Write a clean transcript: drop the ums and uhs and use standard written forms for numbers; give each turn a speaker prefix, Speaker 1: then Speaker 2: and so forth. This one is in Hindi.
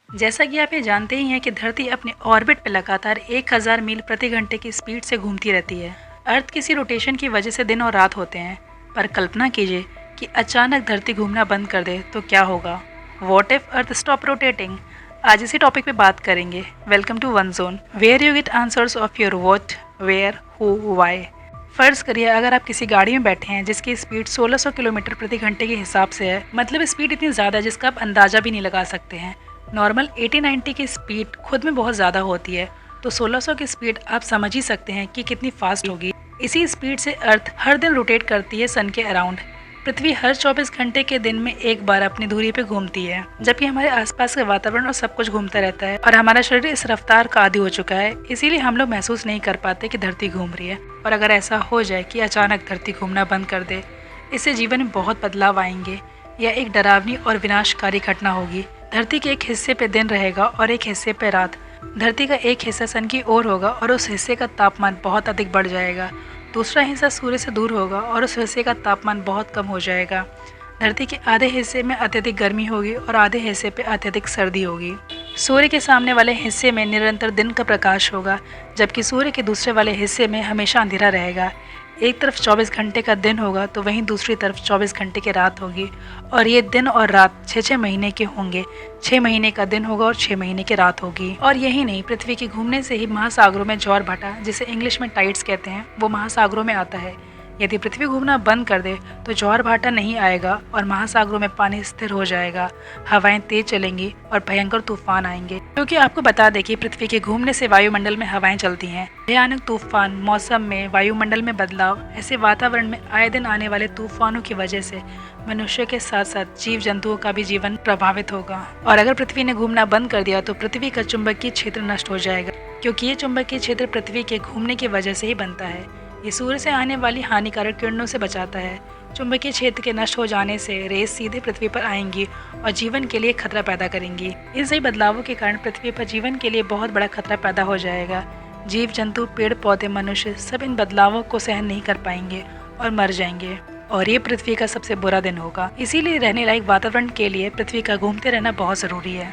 Speaker 1: जैसा कि आप ये जानते ही हैं कि धरती अपने ऑर्बिट पर लगातार 1000 मील प्रति घंटे की स्पीड से घूमती रहती है। अर्थ किसी रोटेशन की वजह से दिन और रात होते हैं, पर कल्पना कीजिए कि अचानक धरती घूमना बंद कर दे तो क्या होगा। What if earth stop rotating. आज इसी टॉपिक पे बात करेंगे। Welcome to one zone, where you get answers of your what, where, who, why. फर्ज करिए अगर आप किसी गाड़ी में बैठे हैं जिसकी स्पीड 1600 किलोमीटर प्रति घंटे के हिसाब से है, मतलब स्पीड इतनी ज़्यादा है जिसका आप अंदाज़ा भी नहीं लगा सकते हैं। नॉर्मल 80-90 की स्पीड खुद में बहुत ज़्यादा होती है, तो 1600 की स्पीड आप समझ ही सकते हैं कि कितनी फास्ट होगी। इसी स्पीड से अर्थ हर दिन रोटेट करती है सन के अराउंड। पृथ्वी हर 24 घंटे के दिन में एक बार अपनी दूरी पे घूमती है, जबकि हमारे आसपास का वातावरण और सब कुछ घूमता रहता है और हमारा शरीर इस रफ्तार का आदी हो चुका है, इसीलिए हम लोग महसूस नहीं कर पाते कि धरती घूम रही है। और अगर ऐसा हो जाए कि अचानक धरती घूमना बंद कर दे, इससे जीवन में बहुत बदलाव आएंगे। यह एक डरावनी और विनाशकारी घटना होगी। धरती के एक हिस्से पे दिन रहेगा और एक हिस्से पे रात। धरती का एक हिस्सा सन की ओर होगा और उस हिस्से का तापमान बहुत अधिक बढ़ जाएगा। दूसरा हिस्सा सूर्य से दूर होगा और उस हिस्से का तापमान बहुत कम हो जाएगा। धरती के आधे हिस्से में अत्यधिक गर्मी होगी और आधे हिस्से पे अत्यधिक सर्दी होगी। सूर्य के सामने वाले हिस्से में निरंतर दिन का प्रकाश होगा, जबकि सूर्य के दूसरे वाले हिस्से में हमेशा अंधेरा रहेगा। एक तरफ 24 घंटे का दिन होगा तो वहीं दूसरी तरफ 24 घंटे की रात होगी, और ये दिन और रात 6-6 महीने के होंगे। 6 महीने का दिन होगा और 6 महीने की रात होगी। और यही नहीं, पृथ्वी के घूमने से ही महासागरों में ज्वार भाटा, जिसे इंग्लिश में टाइड्स कहते हैं, वो महासागरों में आता है। यदि पृथ्वी घूमना बंद कर दे तो ज्वार भाटा नहीं आएगा और महासागरों में पानी स्थिर हो जाएगा। हवाएं तेज चलेंगी और भयंकर तूफान आएंगे, क्योंकि आपको बता दें कि पृथ्वी के घूमने से वायुमंडल में हवाएं चलती हैं। भयानक तूफान, मौसम में, वायुमंडल में बदलाव, ऐसे वातावरण में आए दिन आने वाले तूफानों की वजह से मनुष्य के साथ साथ जीव जंतुओं का भी जीवन प्रभावित होगा। और अगर पृथ्वी ने घूमना बंद कर दिया तो पृथ्वी का चुंबकीय क्षेत्र नष्ट हो जाएगा, क्योंकि ये चुंबकीय क्षेत्र पृथ्वी के घूमने की वजह से ही बनता है। ये सूर्य से आने वाली हानिकारक किरणों से बचाता है। चुंबकीय क्षेत्र के नष्ट हो जाने से रेस सीधे पृथ्वी पर आएंगी और जीवन के लिए खतरा पैदा करेंगी। इन सही बदलावों के कारण पृथ्वी पर जीवन के लिए बहुत बड़ा खतरा पैदा हो जाएगा। जीव जंतु, पेड़ पौधे, मनुष्य सब इन बदलावों को सहन नहीं कर पाएंगे और मर जाएंगे, और ये पृथ्वी का सबसे बुरा दिन होगा। इसीलिए रहने लायक वातावरण के लिए पृथ्वी का घूमते रहना बहुत जरूरी है।